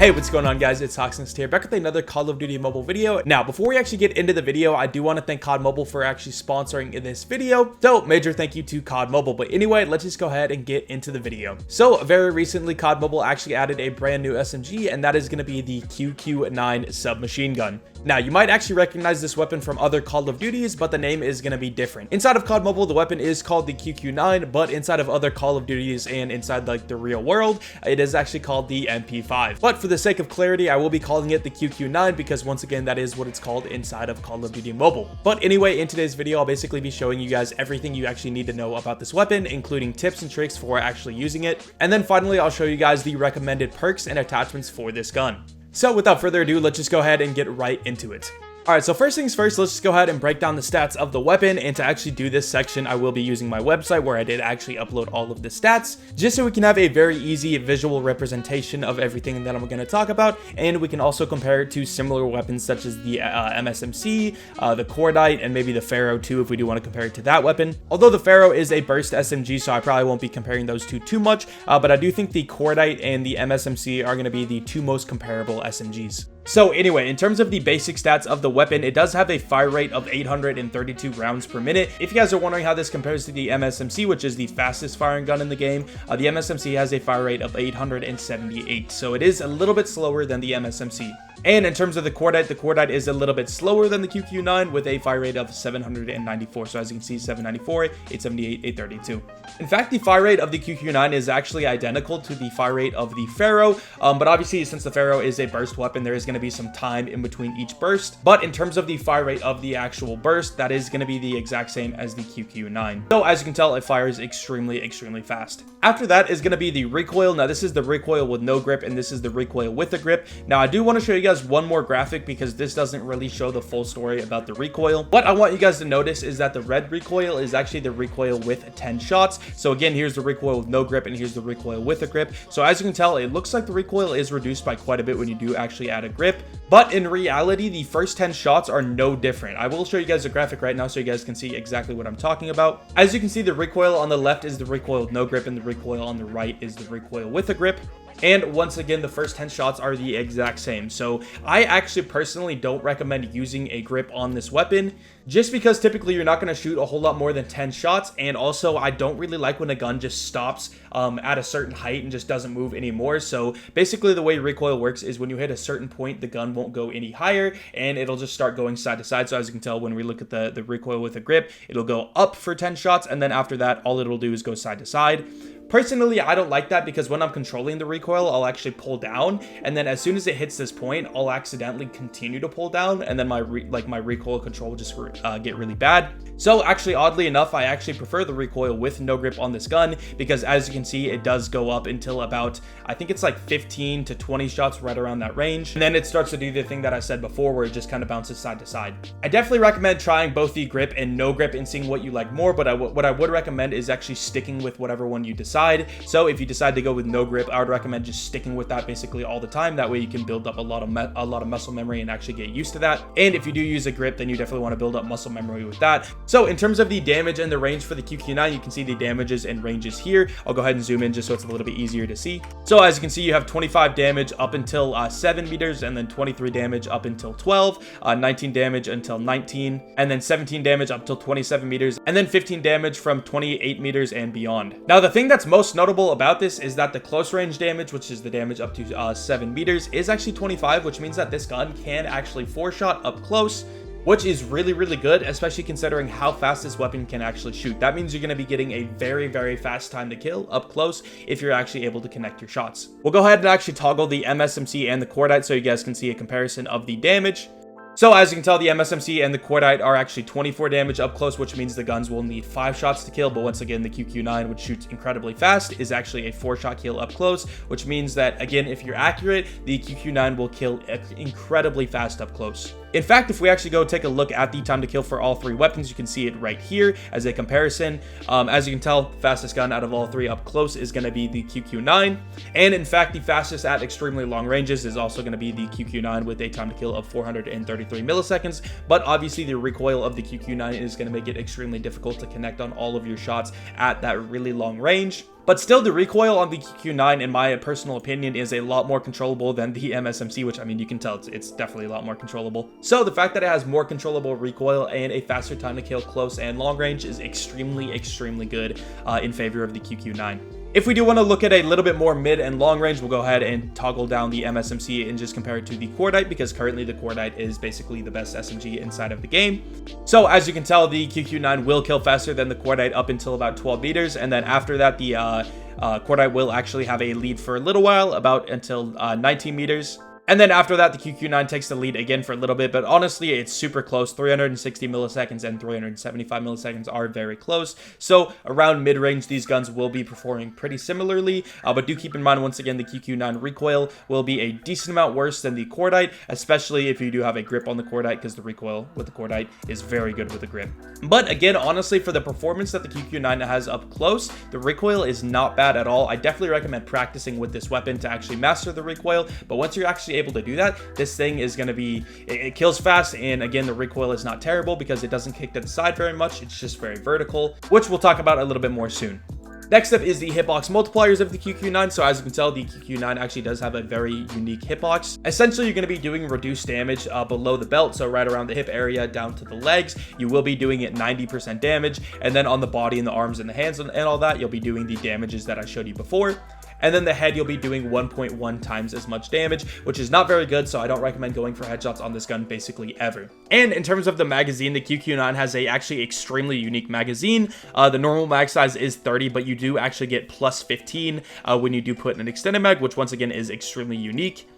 Hey, what's going on, guys? It's HawksNest here, back with another Call of Duty mobile video. Now, before we actually get into the video, I do want to thank COD Mobile for actually sponsoring in this video. So, major thank you to COD Mobile. But anyway, let's just go ahead and get into the video. So, very recently, COD Mobile actually added a brand new SMG, and that is going to be the QQ9 submachine gun. Now, you might actually recognize this weapon from other Call of Duties, but the name is going to be different. Inside of COD Mobile, the weapon is called the QQ9, but inside of other Call of Duties and inside like the real world, it is actually called the MP5. But for the sake of clarity, I will be calling it the QQ9 because once again, that is what it's called inside of Call of Duty Mobile. But anyway, in today's video, I'll basically be showing you guys everything you actually need to know about this weapon, including tips and tricks for actually using it. And then finally, I'll show you guys the recommended perks and attachments for this gun. So without further ado, let's just go ahead and get right into it. Alright, so first things first, let's just go ahead and break down the stats of the weapon, and to actually do this section, I will be using my website where I did actually upload all of the stats, just so we can have a very easy visual representation of everything that I'm going to talk about, and we can also compare it to similar weapons such as the MSMC, the Cordite, and maybe the Pharaoh too, if we do want to compare it to that weapon. Although the Pharaoh is a burst SMG, so I probably won't be comparing those two too much, but I do think the Cordite and the MSMC are going to be the two most comparable SMGs. So anyway, in terms of the basic stats of the weapon, it does have a fire rate of 832 rounds per minute. If you guys are wondering how this compares to the MSMC, which is the fastest firing gun in the game, the MSMC has a fire rate of 878, so it is a little bit slower than the MSMC. And in terms of the Cordite is a little bit slower than the QQ9 with a fire rate of 794. So as you can see, 794, 878, 832. In fact, the fire rate of the QQ9 is actually identical to the fire rate of the Pharaoh. But obviously, since the Pharaoh is a burst weapon, there is going to be some time in between each burst. But in terms of the fire rate of the actual burst, that is going to be the exact same as the QQ9. So as you can tell, it fires extremely fast. After that is going to be the recoil. Now, this is the recoil with no grip, and this is the recoil with a grip. Now, I do want to show you guys one more graphic because this doesn't really show the full story about the recoil. What I want you guys to notice is that the red recoil is actually the recoil with 10 shots. So again, here's the recoil with no grip, and here's the recoil with a grip. So as you can tell, it looks like the recoil is reduced by quite a bit when you do actually add a grip, but in reality, the first 10 shots are no different. I will show you guys a graphic right now so you guys can see exactly what I'm talking about. As you can see, the recoil on the left is the recoil with no grip, and the recoil on the right is the recoil with a grip. And once again, the first 10 shots are the exact same. So I actually personally don't recommend using a grip on this weapon, just because typically you're not going to shoot a whole lot more than 10 shots. And also, I don't really like when a gun just stops at a certain height and just doesn't move anymore. So basically the way recoil works is when you hit a certain point, the gun won't go any higher and it'll just start going side to side. So as you can tell, when we look at the recoil with a grip, it'll go up for 10 shots. And then after that, all it'll do is go side to side. Personally, I don't like that because when I'm controlling the recoil, I'll actually pull down, and then as soon as it hits this point, I'll accidentally continue to pull down, and then my recoil control will just get really bad. So actually, oddly enough, I actually prefer the recoil with no grip on this gun because as you can see, it does go up until about, I think it's like 15 to 20 shots, right around that range. And then it starts to do the thing that I said before where it just kind of bounces side to side. I definitely recommend trying both the grip and no grip and seeing what you like more, but what I would recommend is actually sticking with whatever one you decide. So if you decide to go with no grip, I would recommend just sticking with that basically all the time. That way you can build up a lot of muscle memory and actually get used to that. And if you do use a grip, then you definitely want to build up muscle memory with that. So in terms of the damage and the range for the QQ9, you can see the damages and ranges here. I'll go ahead and zoom in just so it's a little bit easier to see. So as you can see, you have 25 damage up until 7 meters, and then 23 damage up until 12, 19 damage until 19, and then 17 damage up till 27 meters, and then 15 damage from 28 meters and beyond. Now, the thing that's most notable about this is that the close range damage, which is the damage up to 7 meters, is actually 25, which means that this gun can actually 4-shot up close, which is really good, especially considering how fast this weapon can actually shoot. That means you're going to be getting a very fast time to kill up close if you're actually able to connect your shots. We'll go ahead and actually toggle the MSMC and the Cordite so you guys can see a comparison of the damage. So as you can tell, the MSMC and the Cordite are actually 24 damage up close, which means the guns will need 5 shots to kill. But once again, the QQ9, which shoots incredibly fast, is actually a 4-shot kill up close, which means that, again, if you're accurate, the QQ9 will kill incredibly fast up close. In fact, if we actually go take a look at the time to kill for all 3 weapons, you can see it right here as a comparison. As you can tell, fastest gun out of all 3 up close is going to be the QQ9. And in fact, the fastest at extremely long ranges is also going to be the QQ9 with a time to kill of 433 milliseconds. But obviously, the recoil of the QQ9 is going to make it extremely difficult to connect on all of your shots at that really long range. But still, the recoil on the QQ9, in my personal opinion, is a lot more controllable than the MSMC, which, I mean, you can tell it's definitely a lot more controllable. So the fact that it has more controllable recoil and a faster time to kill close and long range is extremely good in favor of the QQ9. If we do want to look at a little bit more mid and long range, we'll go ahead and toggle down the MSMC and just compare it to the Cordite, because currently the Cordite is basically the best SMG inside of the game. So as you can tell, the QQ9 will kill faster than the Cordite up until about 12 meters, and then after that, the Cordite will actually have a lead for a little while, about until 19 meters. And then after that, the QQ9 takes the lead again for a little bit, but honestly, it's super close. 360 milliseconds and 375 milliseconds are very close. So around mid-range, these guns will be performing pretty similarly, but do keep in mind, once again, the QQ9 recoil will be a decent amount worse than the Cordite, especially if you do have a grip on the Cordite, because the recoil with the Cordite is very good with a grip. But again, honestly, for the performance that the QQ9 has up close, the recoil is not bad at all. I definitely recommend practicing with this weapon to actually master the recoil, but once you're actually able to do that, this thing is going to be, it kills fast, and again, the recoil is not terrible because it doesn't kick to the side very much. It's just very vertical, which we'll talk about a little bit more soon. Next up is the hitbox multipliers of the QQ9. So as you can tell, the QQ9 actually does have a very unique hitbox. Essentially, you're going to be doing reduced damage below the belt, so right around the hip area down to the legs. You will be doing it 90% damage, and then on the body and the arms and the hands and all that, you'll be doing the damages that I showed you before. And then the head, you'll be doing 1.1 times as much damage, which is not very good, so I don't recommend going for headshots on this gun basically ever. And in terms of the magazine, the QQ9 has a actually extremely unique magazine. The normal mag size is 30, but you do actually get plus 15 when you do put an extended mag, which once again is extremely unique.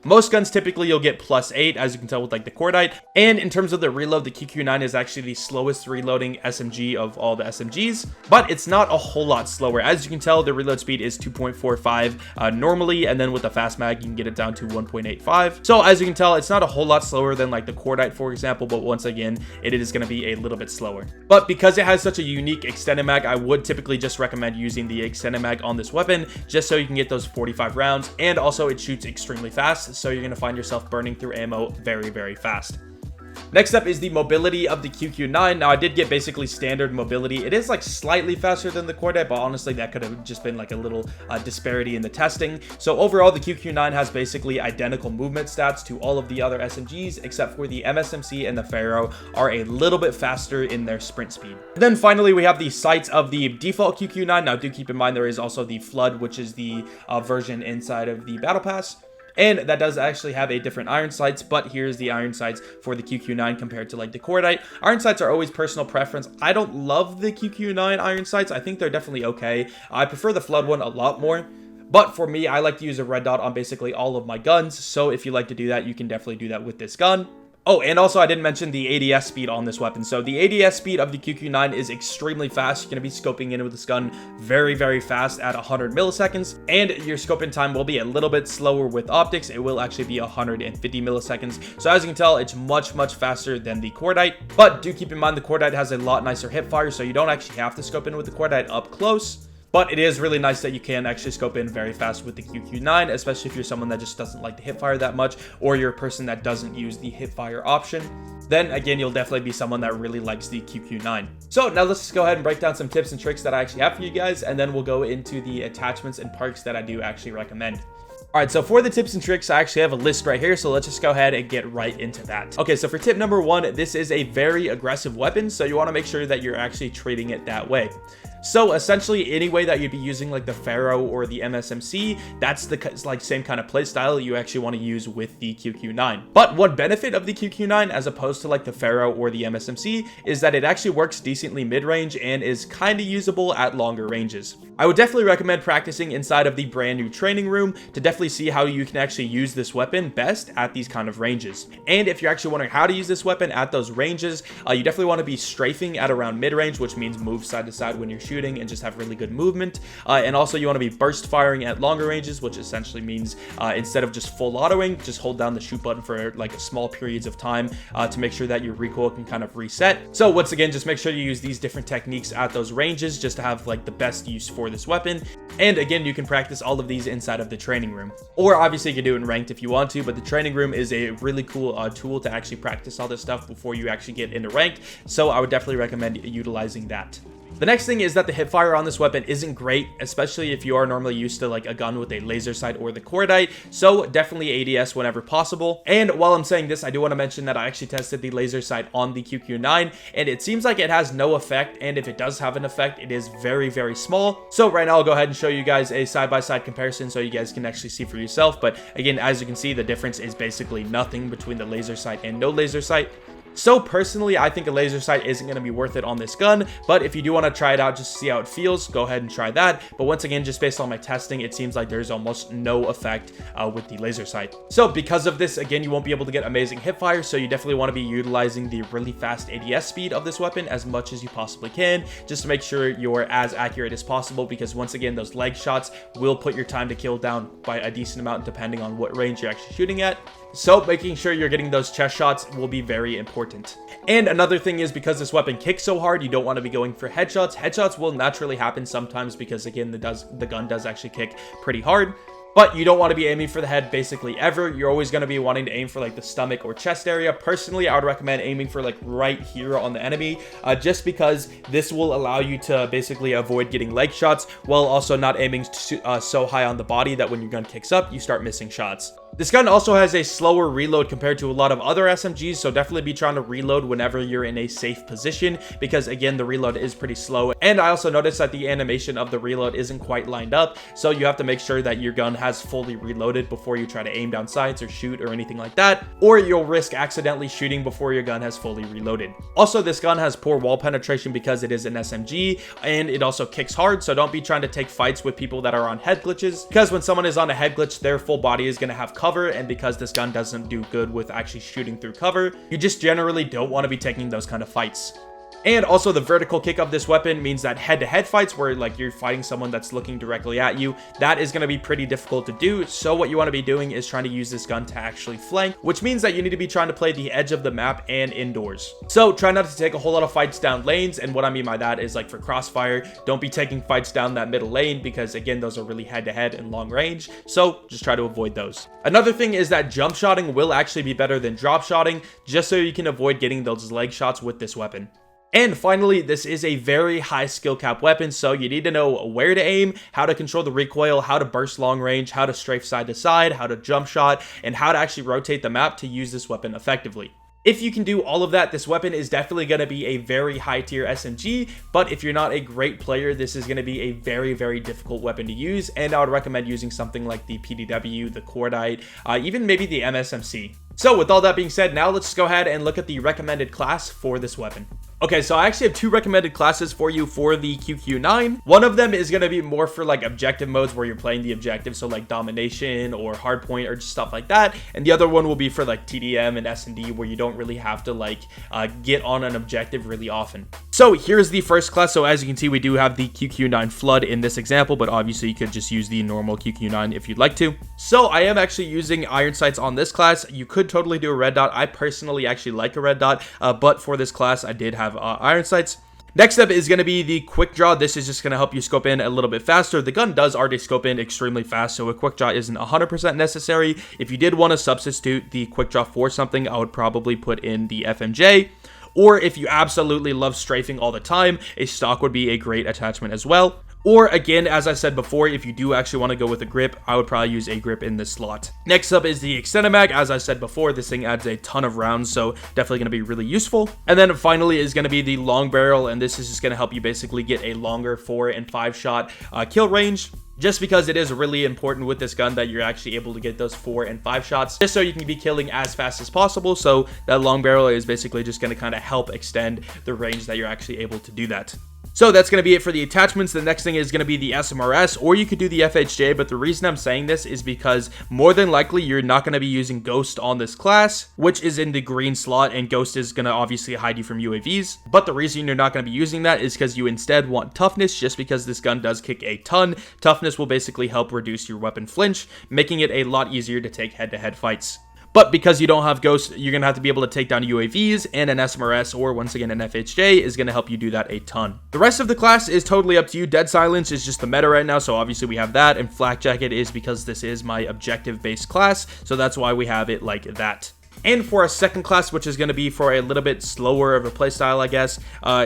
Most guns, typically, you'll get plus 8, as you can tell with like the Cordite. And in terms of the reload, the QQ9 is actually the slowest reloading SMG of all the SMGs, but it's not a whole lot slower. As you can tell, the reload speed is 2.45 normally, and then with the fast mag, you can get it down to 1.85. So as you can tell, it's not a whole lot slower than like the Cordite, for example, but once again, it is going to be a little bit slower. But because it has such a unique extended mag, I would typically just recommend using the extended mag on this weapon, just so you can get those 45 rounds, and also it shoots extremely fast, so you're going to find yourself burning through ammo very fast. Next up is the mobility of the QQ9. Now, I did get basically standard mobility. It is like slightly faster than the Cordite, but honestly, that could have just been like a little disparity in the testing. So overall, the QQ9 has basically identical movement stats to all of the other SMGs, except for the MSMC and the Pharaoh are a little bit faster in their sprint speed. Then finally, we have the sights of the default QQ9. Now, do keep in mind there is also the Flood, which is the version inside of the Battle Pass. And that does actually have a different iron sights, but here's the iron sights for the QQ9 compared to like the Cordite. Iron sights are always personal preference. I don't love the QQ9 iron sights. I think they're definitely okay. I prefer the Flood one a lot more. But for me, I like to use a red dot on basically all of my guns. So if you like to do that, you can definitely do that with this gun. Oh, and also I didn't mention the ADS speed on this weapon. So the ADS speed of the QQ9 is extremely fast. You're going to be scoping in with this gun very fast at 100 milliseconds. And your scoping time will be a little bit slower with optics. It will actually be 150 milliseconds. So as you can tell, it's much faster than the Cordite. But do keep in mind the Cordite has a lot nicer hip fire, so you don't actually have to scope in with the Cordite up close. But it is really nice that you can actually scope in very fast with the QQ9, especially if you're someone that just doesn't like the hipfire that much, or you're a person that doesn't use the hipfire option. Then again, you'll definitely be someone that really likes the QQ9. So now let's just go ahead and break down some tips and tricks that I actually have for you guys, and then we'll go into the attachments and perks that I do actually recommend. Alright, so for the tips and tricks, I actually have a list right here, so let's just go ahead and get right into that. Okay, so for tip number 1, this is a very aggressive weapon, so you want to make sure that you're actually treating it that way. So essentially, any way that you'd be using like the Pharaoh or the MSMC, that's the like same kind of play style you actually want to use with the QQ9. But one benefit of the QQ9 as opposed to like the Pharaoh or the MSMC is that it actually works decently mid-range and is kind of usable at longer ranges. I would definitely recommend practicing inside of the brand new training room to definitely see how you can actually use this weapon best at these kind of ranges. And if you're actually wondering how to use this weapon at those ranges, you definitely want to be strafing at around mid-range, which means move side to side when you're shooting and just have really good movement. And also you want to be burst firing at longer ranges, which essentially means instead of just full autoing, just hold down the shoot button for like small periods of time to make sure that your recoil can kind of reset. So once again, just make sure you use these different techniques at those ranges just to have like the best use for this weapon. And again, you can practice all of these inside of the training room, or obviously you can do it in ranked if you want to, but the training room is a really cool tool to actually practice all this stuff before you actually get into ranked. So I would definitely recommend utilizing that. The next thing is that the hipfire on this weapon isn't great, especially if you are normally used to like a gun with a laser sight or the cordite, so definitely ADS whenever possible. And while I'm saying this, I do want to mention that I actually tested the laser sight on the QQ9, and it seems like it has no effect, and if it does have an effect, it is very, very small. So right now I'll go ahead and show you guys a side-by-side comparison so you guys can actually see for yourself. But again, as you can see, the difference is basically nothing between the laser sight and no laser sight. So personally, I think a laser sight isn't going to be worth it on this gun, but if you do want to try it out just to see how it feels, go ahead and try that. But once again, just based on my testing, it seems like there's almost no effect with the laser sight. So because of this, again, you won't be able to get amazing hipfire, so you definitely want to be utilizing the really fast ADS speed of this weapon as much as you possibly can, just to make sure you're as accurate as possible, because once again, those leg shots will put your time to kill down by a decent amount depending on what range you're actually shooting at. So making sure you're getting those chest shots will be very important. And another thing is, because this weapon kicks so hard, you don't want to be going for headshots. Headshots will naturally happen sometimes because again, the gun does actually kick pretty hard. But you don't want to be aiming for the head basically ever. You're always going to be wanting to aim for like the stomach or chest area. Personally, I would recommend aiming for like right here on the enemy, just because this will allow you to basically avoid getting leg shots while also not aiming so high on the body that when your gun kicks up, you start missing shots. This gun also has a slower reload compared to a lot of other SMGs, so definitely be trying to reload whenever you're in a safe position, because again, the reload is pretty slow. And I also noticed that the animation of the reload isn't quite lined up, so you have to make sure that your gun has fully reloaded before you try to aim down sights or shoot or anything like that, or you'll risk accidentally shooting before your gun has fully reloaded. Also, this gun has poor wall penetration because it is an SMG, and it also kicks hard, so don't be trying to take fights with people that are on head glitches, because when someone is on a head glitch, their full body is going to have cover, and because this gun doesn't do good with actually shooting through cover, you just generally don't want to be taking those kind of fights. And also, the vertical kick of this weapon means that head-to-head fights where like you're fighting someone that's looking directly at you, that is going to be pretty difficult to do. So what you want to be doing is trying to use this gun to actually flank, which means that you need to be trying to play the edge of the map and indoors. So try not to take a whole lot of fights down lanes, and what I mean by that is like for crossfire, don't be taking fights down that middle lane, because again, those are really head-to-head and long range, so just try to avoid those. Another thing is that jump shotting will actually be better than drop shotting, just so you can avoid getting those leg shots with this weapon. And finally, this is a very high skill cap weapon, so you need to know where to aim, how to control the recoil, how to burst long range, how to strafe side to side, how to jump shot, and how to actually rotate the map to use this weapon effectively. If you can do all of that, this weapon is definitely going to be a very high tier SMG, but if you're not a great player, this is going to be a very, very difficult weapon to use, and I would recommend using something like the PDW, the cordite, even maybe the MSMC. So with all that being said, now let's just go ahead and look at the recommended class for this weapon. Okay, so I actually have two recommended classes for you for the QQ9. One of them is going to be more for like objective modes where you're playing the objective, so like domination or hardpoint or just stuff like that. And the other one will be for like TDM and S&D, where you don't really have to like get on an objective really often. So here's the first class. So as you can see, we do have the QQ9 Flood in this example, but obviously you could just use the normal QQ9 if you'd like to. So I am actually using iron sights on this class. You could totally do a red dot. I personally actually like a red dot, but for this class, I did have iron sights. Next up is going to be the quick draw. This is just going to help you scope in a little bit faster. The gun does already scope in extremely fast, so a quick draw isn't 100% necessary. If you did want to substitute the quick draw for something, I would probably put in the FMJ. Or if you absolutely love strafing all the time, a stock would be a great attachment as well. Or again, as I said before, if you do actually want to go with a grip, I would probably use a grip in this slot. Next up is the extended mag. As I said before, this thing adds a ton of rounds, so definitely going to be really useful. And then finally is going to be the long barrel, and this is just going to help you basically get a longer 4 and 5 shot kill range. Just because it is really important with this gun that you're actually able to get those 4 and 5 shots, just so you can be killing as fast as possible. So that long barrel is basically just going to kind of help extend the range that you're actually able to do that. So that's going to be it for the attachments. The next thing is going to be the SMRS, or you could do the FHJ, but the reason I'm saying this is because more than likely you're not going to be using Ghost on this class, which is in the green slot, and Ghost is going to obviously hide you from UAVs. But the reason you're not going to be using that is because you instead want Toughness, just because this gun does kick a ton. Toughness will basically help reduce your weapon flinch, making it a lot easier to take head-to-head fights. But because you don't have Ghost, you're going to have to be able to take down UAVs, and an SMRS, or once again an FHJ, is going to help you do that a ton. The rest of the class is totally up to you. Dead Silence is just the meta right now, so obviously we have that, and Flak Jacket is because this is my objective-based class, so that's why we have it like that. And for our second class, which is going to be for a little bit slower of a playstyle, I guess,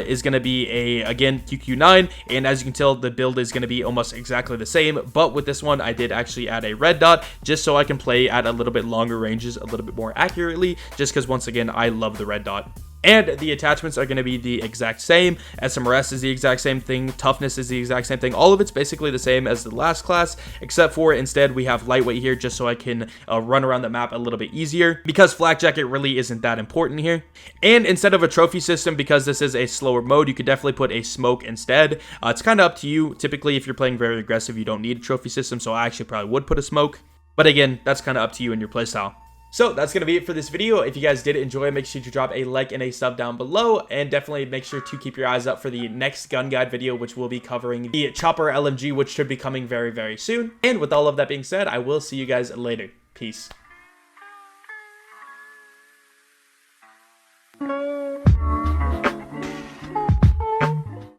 is going to be again, QQ9. And as you can tell, the build is going to be almost exactly the same. But with this one, I did actually add a red dot just so I can play at a little bit longer ranges, a little bit more accurately, just because once again, I love the red dot. And the attachments are going to be the exact same. SMRS is the exact same thing. Toughness is the exact same thing. All of it's basically the same as the last class, except for instead we have lightweight here just so I can run around the map a little bit easier, because flak jacket really isn't that important here. And instead of a trophy system, because this is a slower mode, you could definitely put a smoke instead. It's kind of up to you. Typically, if you're playing very aggressive, you don't need a trophy system, so I actually probably would put a smoke. But again, that's kind of up to you and your playstyle. So that's going to be it for this video. If you guys did enjoy, make sure to drop a like and a sub down below, and definitely make sure to keep your eyes up for the next gun guide video, which will be covering the chopper LMG, which should be coming very, very soon. And with all of that being said, I will see you guys later. Peace.